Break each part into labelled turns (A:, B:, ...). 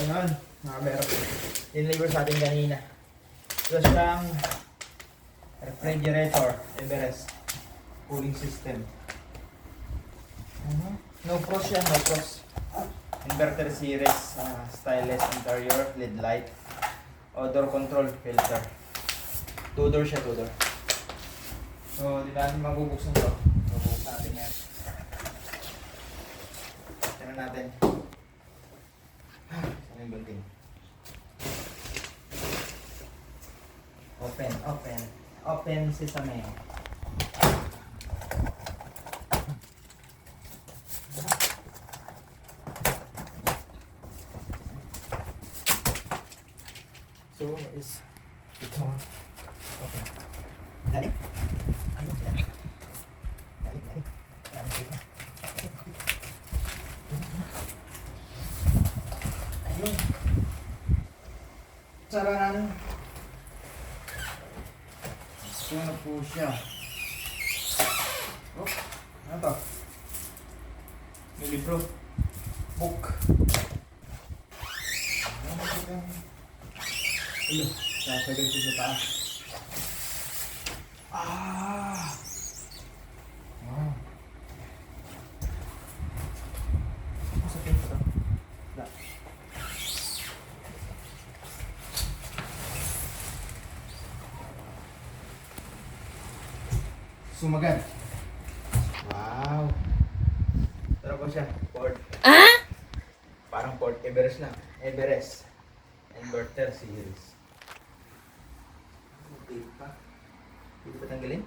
A: Ganon. Meron. Deliver sa atin kanina. Ito siyang refrigerator. Everest. Cooling system. No pros siya, no pros. Inverter series, stylus interior, LED light, odor control filter. 2-door siya, 2-door. So, di natin mabubuksan to. Mabubuksan natin yan. Tignan natin. Saan yung bunting? Open, open. Open sesame. So, is ito. Okay. Dali. Ano dali? Dali, dali. Ayun. Tararan. So na po siya. Oh, ano to? May libro. Book. Ayun. Sasagad ko sa taas. Wow. Ako sa pinto to. Wala. Sumagad. Wow. Tara po siya. Ford. Parang Ford Everest lang. Everest. Inverter series. Okay pa. Pwede ba tanggalin?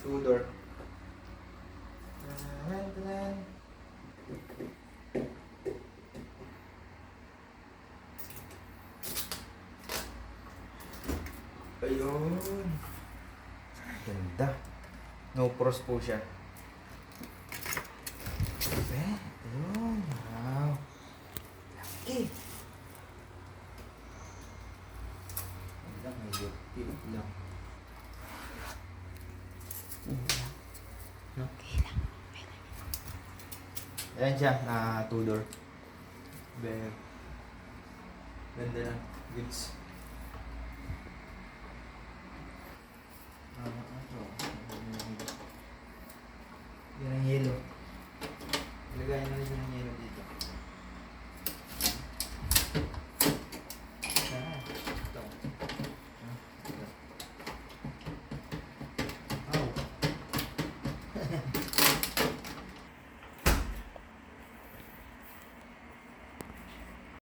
A: 2-door. Ayun. Ganda. No pros po siya. Ayun. Wow. Laki. Ganda. Medyo tip lang. No? Ayan siya, na 2-door. Ganda lang. Goods.